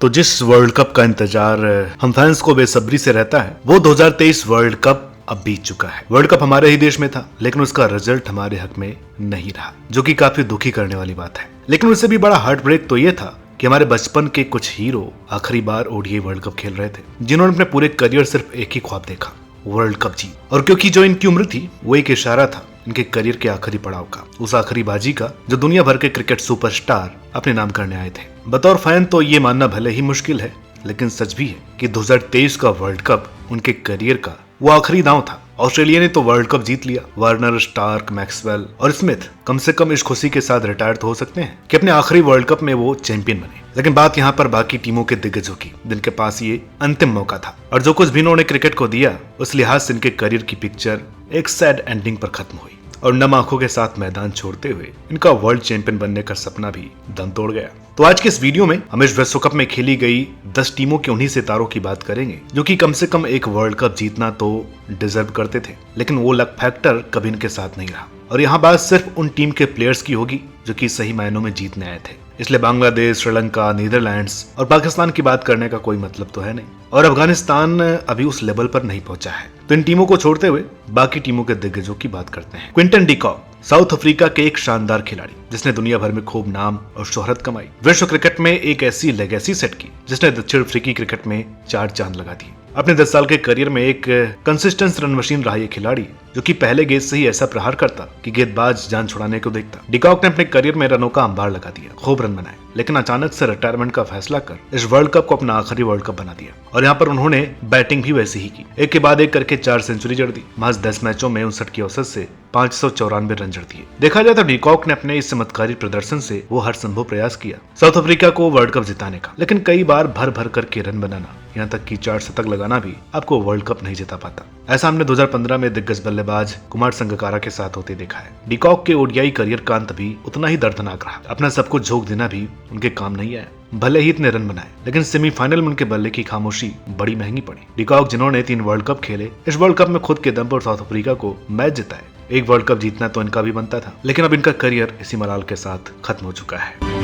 तो जिस world cup का इंतजार हम फैंस को बेसब्री से रहता है वो 2023 वर्ल्ड कप अब बीत चुका है। वर्ल्ड कप हमारे ही देश में था लेकिन उसका रिजल्ट हमारे हक में नहीं रहा, जो कि काफी दुखी करने वाली बात है। लेकिन उससे भी बड़ा हार्ट ब्रेक तो ये था कि हमारे बचपन के कुछ हीरो आखिरी बार ओडीआई वर्ल्ड कप खेल रहे थे, जिन्होंने अपने पूरे करियर सिर्फ एक ही ख्वाब देखा, वर्ल्ड कप जीत। और क्योंकि जो इनकी उम्र थी वो एक इशारा था इनके करियर के आखिरी पड़ाव का, उस आखिरी बाजी का जो दुनिया भर के क्रिकेट सुपरस्टार अपने नाम करने आए थे। बतौर फैन तो ये मानना भले ही मुश्किल है लेकिन सच भी है कि 2023 का वर्ल्ड कप उनके करियर का वो आखिरी दांव था। ऑस्ट्रेलिया ने तो वर्ल्ड कप जीत लिया। वार्नर, स्टार्क, मैक्सवेल और स्मिथ कम से कम इस खुशी के साथ रिटायर तो हो सकते हैं कि अपने आखिरी वर्ल्ड कप में वो चैंपियन बने। लेकिन बात यहाँ पर बाकी टीमों के दिग्गजों की, जिनके पास ये अंतिम मौका था और जो कुछ भी इन्होंने क्रिकेट को दिया उस लिहाज से इनके करियर की पिक्चर एक सैड एंडिंग पर खत्म हुई और नम आंखों के साथ मैदान छोड़ते हुए इनका वर्ल्ड चैंपियन बनने का सपना भी दम तोड़ गया। तो आज के इस वीडियो में हम इस विश्व कप में खेली गई 10 टीमों के उन्हीं सितारों की बात करेंगे जो कि कम से कम एक वर्ल्ड कप जीतना तो डिजर्व करते थे, लेकिन वो लक फैक्टर कभी इनके साथ नहीं रहा। और यहाँ बात सिर्फ उन टीम के प्लेयर्स की होगी जो कि सही मायनों में जीतने आए थे, इसलिए बांग्लादेश, श्रीलंका, नीदरलैंड्स और पाकिस्तान की बात करने का कोई मतलब तो है नहीं। और अफगानिस्तान अभी उस लेवल पर नहीं पहुंचा है। तो इन टीमों को छोड़ते हुए बाकी टीमों के दिग्गजों की बात करते हैं। Quinton de Kock, South Africa के एक शानदार खिलाड़ी जिसने दुनिया भर में खूब नाम और शोहरत कमाई। विश्व क्रिकेट में एक ऐसी लेगेसी सेट की जिसने दक्षिण अफ्रीकी क्रिकेट में 4 चांद लगा दिए। अपने 10 साल के करियर में एक कंसिस्टेंट रन मशीन रहा ये खिलाड़ी, जो कि पहले गेंद से ही ऐसा प्रहार करता कि गेंदबाज जान छुड़ाने को देखता। डिकॉक ने अपने करियर में रनों का अंबार लगा दिया, खूब रन बनाए, लेकिन अचानक से रिटायरमेंट का फैसला कर इस वर्ल्ड कप को अपना आखिरी वर्ल्ड कप बना दिया। और यहाँ पर उन्होंने बैटिंग भी वैसी ही की, एक के बाद एक करके 4 सेंचुरी जड़ दी। महज 10 मैचों में 59 की औसत से 594 रन जड़ दिए। देखा जाए तो डिकॉक ने अपने इस चमत्कारी प्रदर्शन से वो हर संभव प्रयास किया साउथ अफ्रीका को वर्ल्ड कप जिताने का, लेकिन कई बार भर भर करके रन बनाना, यहाँ तक कि 4 शतक लगाना भी आपको वर्ल्ड कप नहीं जिता पाता। ऐसा हमने 2015 में दिग्गज बल्लेबाज कुमार संगकारा के साथ होते देखा है। डिकॉक के ओडीआई करियर का अंत भी उतना ही दर्दनाक रहा। अपना सब कुछ झोंक देना भी उनके काम नहीं आया। भले ही इतने रन बनाए लेकिन सेमीफाइनल में उनके बल्ले की खामोशी बड़ी महंगी पड़ी। डिकॉक, जिन्होंने 3 वर्ल्ड कप खेले, इस वर्ल्ड कप में खुद के दम पर साउथ अफ्रीका को मैच जिताए। एक वर्ल्ड कप जीतना तो इनका भी बनता था, लेकिन अब इनका करियर इसी मलाल के साथ खत्म हो चुका है।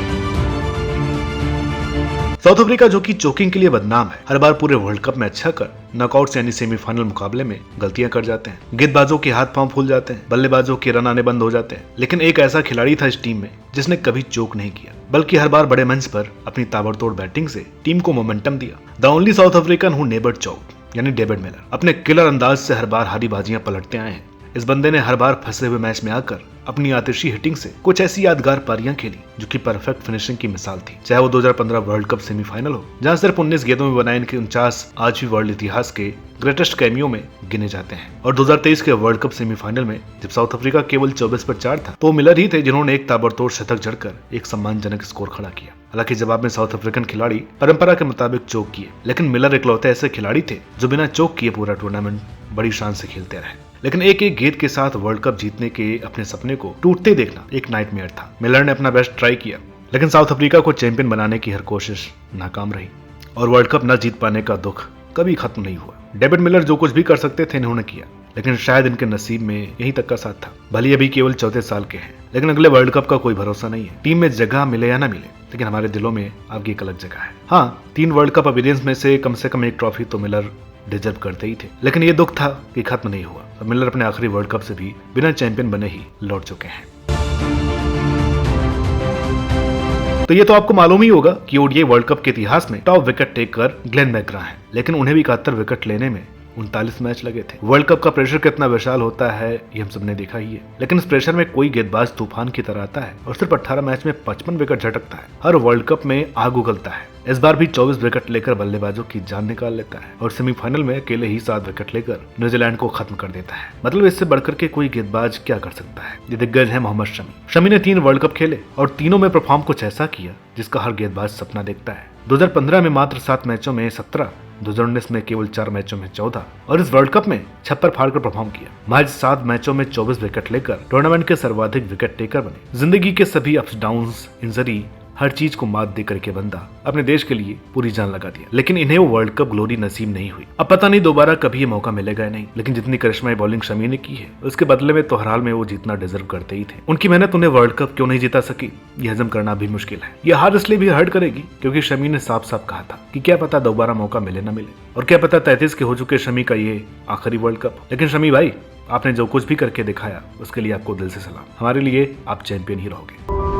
साउथ अफ्रीका, जो कि चोकिंग के लिए बदनाम है, हर बार पूरे वर्ल्ड कप में अच्छा कर नॉकआउट यानी सेमीफाइनल मुकाबले में गलतियां कर जाते हैं। गेंदबाजों के हाथ पांव फूल जाते हैं, बल्लेबाजों के रन आने बंद हो जाते हैं। लेकिन एक ऐसा खिलाड़ी था इस टीम में जिसने कभी चोक नहीं किया, बल्कि हर बार बड़े मंच पर अपनी ताबड़तोड़ बैटिंग से टीम को मोमेंटम दिया। The only south African who never choked यानी डेविड मिलर अपने किलर अंदाज से हर बार हारी बाजियां पलटते आए हैं। इस बंदे ने हर बार फंसे हुए मैच में आकर अपनी आतिशी हिटिंग से कुछ ऐसी यादगार पारियां खेली जो कि परफेक्ट फिनिशिंग की मिसाल थी। चाहे वो 2015 वर्ल्ड कप सेमीफाइनल हो, जहां सिर्फ 19 गेंदों में बनाए इनके 49 आज भी वर्ल्ड इतिहास के ग्रेटेस्ट कैमियो में गिने जाते हैं। और 2023 के वर्ल्ड कप सेमीफाइनल में जब साउथ अफ्रीका केवल 24 पर 4 था, तो मिलर ही थे जिन्होंने एक ताबड़तोड़ शतक जड़कर एक सम्मानजनक स्कोर खड़ा किया। हालांकि जवाब में साउथ अफ्रीकन खिलाड़ी परंपरा के मुताबिक चोक किए, लेकिन मिलर इकलौते ऐसे खिलाड़ी थे जो बिना चोक किए पूरा टूर्नामेंट बड़ी शान से खेलते रहे। लेकिन एक एक गेंद के साथ वर्ल्ड कप जीतने के अपने सपने को टूटते देखना एक नाइटमेयर था। मिलर ने अपना बेस्ट ट्राई किया, लेकिन साउथ अफ्रीका को चैंपियन बनाने की हर कोशिश नाकाम रही और वर्ल्ड कप न जीत पाने का दुख कभी खत्म नहीं हुआ। डेविड मिलर जो कुछ भी कर सकते थे इन्होंने किया, लेकिन शायद इनके नसीब में यहीं तक का साथ था। भले अभी केवल 34 साल के हैं, लेकिन अगले वर्ल्ड कप का कोई भरोसा नहीं है। टीम में जगह मिले या ना मिले, लेकिन हमारे दिलों में आपकी एक अलग जगह है। हाँ, 3 वर्ल्ड कप अविलियंस में से कम एक ट्रॉफी तो मिलर डिजर्व करते ही थे, लेकिन ये दुख था कि खत्म नहीं हुआ और मिलर अपने आखिरी वर्ल्ड कप से भी बिना चैंपियन बने ही लौट चुके हैं। तो ये तो आपको मालूम ही होगा कि ओडीआई वर्ल्ड कप के इतिहास में top wicket taker Glenn McGrath हैं, लेकिन उन्हें भी 71 विकेट लेने में 39 मैच लगे थे। वर्ल्ड कप का प्रेशर कितना विशाल होता है ये हम सबने देखा ही है, लेकिन इस प्रेशर में कोई गेंदबाज तूफान की तरह आता है और सिर्फ 18 मैच में 55 विकेट झटकता है। हर वर्ल्ड कप में आग उगलता है। इस बार भी 24 विकेट लेकर बल्लेबाजों की जान निकाल लेता है और सेमीफाइनल में अकेले ही 7 विकेट लेकर न्यूजीलैंड को खत्म कर देता है। मतलब इससे बढ़कर के कोई गेंदबाज क्या कर सकता है। ये दिग्गज है मोहम्मद शमी। शमी ने 3 वर्ल्ड कप खेले और तीनों में परफॉर्म कुछ ऐसा किया जिसका हर गेंदबाज सपना देखता है। 2015 में मात्र 7 मैचों में 17, 2019 में केवल 4 मैचों में 14 और इस वर्ल्ड कप में छप्पर फाड़कर परफॉर्म किया। महज 7 मैचों में 24 विकेट लेकर टूर्नामेंट के सर्वाधिक विकेट टेकर बने। जिंदगी के सभी अप्स डाउन्स, इंजरी हर चीज को मात दे करके बंदा अपने देश के लिए पूरी जान लगा दिया, लेकिन इन्हें वो वर्ल्ड कप ग्लोरी नसीब नहीं हुई। अब पता नहीं दोबारा कभी ये मौका मिलेगा या नहीं, लेकिन जितनी करिश्माई बॉलिंग शमी ने की है उसके बदले में तो हर हाल में वो जीतना डिजर्व करते ही थे। उनकी मेहनत उन्हें वर्ल्ड कप क्यों नहीं जिता सकी, ये हजम करना भी मुश्किल है। ये हार इसलिए भी हर्ट करेगी क्योंकि शमी ने साफ साफ कहा था कि क्या पता दोबारा मौका मिले ना मिले, और क्या पता 33 के हो चुके शमी का ये आखिरी वर्ल्ड कप। लेकिन शमी भाई, आपने जो कुछ भी करके दिखाया उसके लिए आपको दिल से सलाम। हमारे लिए आप चैंपियन ही रहोगे।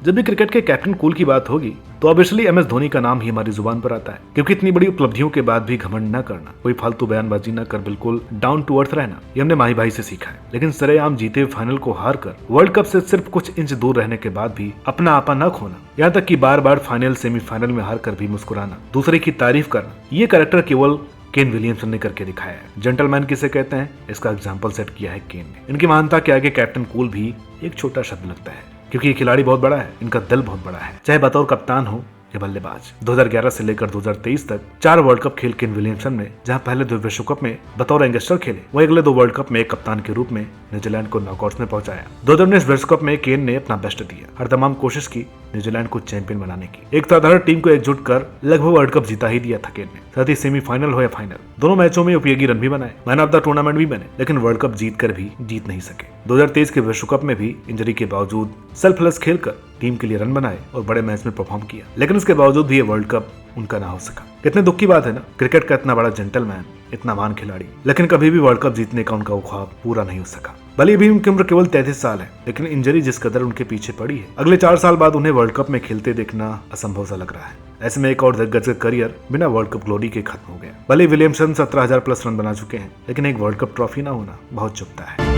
जब भी क्रिकेट के कैप्टन कूल की बात होगी तो ऑब्वियसली MS धोनी का नाम ही हमारी जुबान पर आता है, क्योंकि इतनी बड़ी उपलब्धियों के बाद भी घमंड न करना, कोई फालतू बयानबाजी न कर बिल्कुल डाउन टू अर्थ रहना, ये हमने माही भाई से सीखा है। लेकिन सरेआम जीते हुए फाइनल को हार कर वर्ल्ड कप से सिर्फ कुछ इंच दूर रहने के बाद भी अपना आपा न खोना, यहाँ तक कि बार बार फाइनल सेमीफाइनल में हार कर भी मुस्कुराना, दूसरे की तारीफ करना, ये कैरेक्टर केवल केन विलियमसन ने करके दिखाया है। जेंटलमैन किसे कहते हैं, इसका एग्जाम्पल सेट किया है केन ने। इनकी महानता के आगे कैप्टन कूल भी एक छोटा शब्द लगता है, क्योंकि ये खिलाड़ी बहुत बड़ा है, इनका दिल बहुत बड़ा है, चाहे बतौर कप्तान हो या बल्लेबाज। 2011 से लेकर 2023 तक 4 वर्ल्ड कप खेल केन विलियमसन ने, जहां पहले 2 विश्व कप में बतौर यंगस्टर खेले, वही अगले 2 वर्ल्ड कप में एक कप्तान के रूप में न्यूजीलैंड को नॉकआउट्स में पहुंचाया। 2019 विश्व कप में केन ने अपना बेस्ट दिया, हर तमाम कोशिश की न्यूजीलैंड को चैंपियन बनाने की। एक साधारण टीम को एकजुट कर लगभग वर्ल्ड कप जीता ही दिया था केन ने। साथ ही सेमीफाइनल हो या फाइनल, दोनों मैचों में उपयोगी रन भी बनाए, मैन ऑफ द टूर्नामेंट भी बने, लेकिन वर्ल्ड कप जीत कर भी जीत नहीं सके। 2023 के विश्व कप में भी इंजरी के बावजूद सेल्फलेस खेलकर टीम के लिए रन बनाए और बड़े मैच में परफॉर्म किया, लेकिन उसके बावजूद भी ये वर्ल्ड कप उनका ना हो सका। कितने दुख की बात है ना, क्रिकेट का इतना बड़ा जेंटलमैन, इतना महान खिलाड़ी, लेकिन कभी भी वर्ल्ड कप जीतने का उनका ख्वाब पूरा नहीं हो सका। भले भी उनकी उम्र केवल 33 साल है, लेकिन इंजरी जिस कदर उनके पीछे पड़ी है, अगले 4 साल बाद उन्हें वर्ल्ड कप में खेलते देखना असंभव सा लग रहा है। ऐसे में एक और दिग्गज का करियर बिना वर्ल्ड कप ग्लोरी के खत्म हो गया। भले विलियमसन 17,000 प्लस रन बना चुके हैं, लेकिन एक वर्ल्ड कप ट्रॉफी ना होना बहुत चुभता है।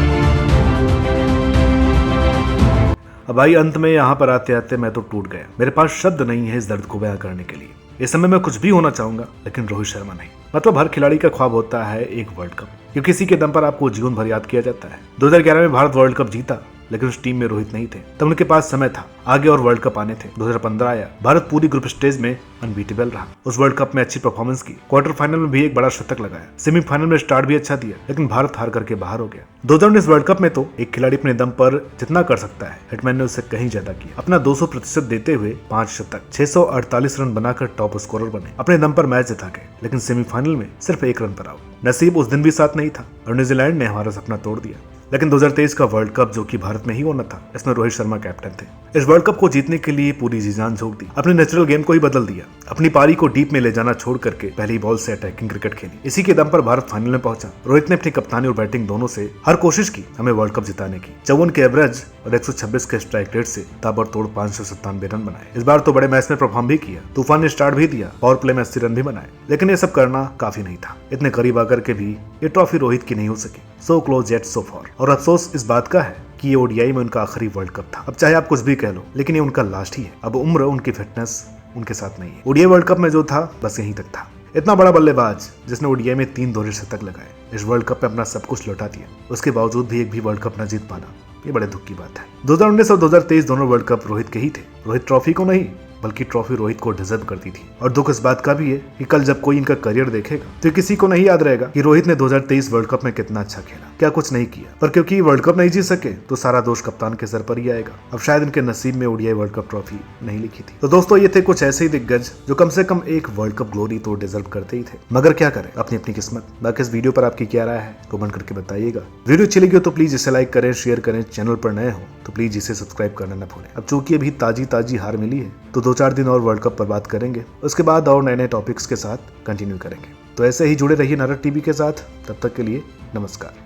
अब भाई अंत में यहाँ पर आते आते मैं तो टूट गया, मेरे पास शब्द नहीं है इस दर्द को बयां करने के लिए। इस समय मैं कुछ भी होना चाहूंगा, लेकिन रोहित शर्मा नहीं। मतलब हर खिलाड़ी का ख्वाब होता है एक वर्ल्ड कप, क्योंकि इसी के दम पर आपको जीवन भर याद किया जाता है। 2011 में भारत वर्ल्ड कप जीता, लेकिन उस टीम में रोहित नहीं थे, तब उनके पास समय था, आगे और वर्ल्ड कप आने थे। 2015 आया, भारत पूरी ग्रुप स्टेज में अनबीटेबल रहा, उस वर्ल्ड कप में अच्छी परफॉर्मेंस की, क्वार्टर फाइनल में भी एक बड़ा शतक लगाया, सेमीफाइनल में स्टार्ट भी अच्छा दिया, लेकिन भारत हार करके बाहर हो गया। 2019 वर्ल्ड कप में तो एक खिलाड़ी अपने दम पर जितना कर सकता है, हिटमैन ने उससे कहीं ज्यादा किया, अपना 200% देते हुए 5 शतक, 648 रन बनाकर टॉप स्कोरर बने, अपने दम पर मैच जिता गए, लेकिन सेमीफाइनल में सिर्फ 1 रन पर आउट। नसीब उस दिन भी साथ नहीं था और न्यूजीलैंड ने हमारा सपना तोड़ दिया। लेकिन 2023 का वर्ल्ड कप जो कि भारत में ही होना था, इसमें रोहित शर्मा कैप्टन थे। इस वर्ल्ड कप को जीतने के लिए पूरी जी जान झोंक दी, अपने नेचुरल गेम को ही बदल दिया, अपनी पारी को डीप में ले जाना छोड़ करके पहली बॉल से अटैकिंग क्रिकेट खेली। इसी के दम पर भारत फाइनल में पहुंचा। रोहित ने अपनी कप्तानी और बैटिंग दोनों से हर कोशिश की हमें वर्ल्ड कप जिताने की। 54 के एवरेज और 126 के स्ट्राइक रेट से ताबड़तोड़ 597 रन बनाए। इस बार तो बड़े मैच में परफॉर्म भी किया, तूफान ने स्टार्ट भी दिया, पावर प्ले में 80 रन भी बनाए, लेकिन ये सब करना काफी नहीं था। इतने करीब आकर के भी ये ट्रॉफी रोहित की नहीं हो सकी। सो क्लोज येट सो फार। और अफसोस इस बात का है कि ये ओडीआई में उनका आखिरी वर्ल्ड कप था। अब चाहे आप कुछ भी कह लो, लेकिन ये उनका लास्ट ही है। अब उम्र, उनकी फिटनेस उनके साथ नहीं है। ओडीआई वर्ल्ड कप में जो था बस यहीं तक था। इतना बड़ा बल्लेबाज जिसने ओडीआई में 3 दोहरे शतक लगाए, इस वर्ल्ड कप में अपना सब कुछ लौटा दिया, उसके बावजूद भी एक भी वर्ल्ड कप न जीत पाना, ये बड़े दुख की बात है। 2019 और 2023 दोनों वर्ल्ड कप रोहित के ही थे। रोहित ट्रॉफी को नहीं, बल्कि ट्रॉफी रोहित को डिजर्व करती थी। और दुख इस बात का भी है कि कल जब कोई इनका करियर देखेगा तो किसी को नहीं याद रहेगा कि रोहित ने 2023 वर्ल्ड कप में कितना अच्छा खेला, क्या कुछ नहीं किया। पर क्योंकि वर्ल्ड कप नहीं जीत सके तो सारा दोष कप्तान के सर पर ही आएगा। अब शायद इनके नसीब में ओडीआई वर्ल्ड कप ट्रॉफी नहीं लिखी थी। तो दोस्तों, ये थे कुछ ऐसे ही दिग्गज जो कम से कम एक वर्ल्ड कप ग्लोरी तो डिजर्व करते ही थे, मगर क्या करें, अपनी अपनी किस्मत। बाकी इस वीडियो पर आपकी क्या राय है कमेंट करके बताइएगा। वीडियो अच्छी लगी हो तो प्लीज इसे लाइक करें, शेयर करें, चैनल पर नए हो तो प्लीज इसे सब्सक्राइब करना न भूलें। अब चूंकि अभी ताजी हार मिली है तो 2-4 दिन और वर्ल्ड कप पर बात करेंगे, उसके बाद और नए टॉपिक्स के साथ कंटिन्यू करेंगे। तो ऐसे ही जुड़े रहिए नारद टीवी के साथ। तब तक के लिए नमस्कार।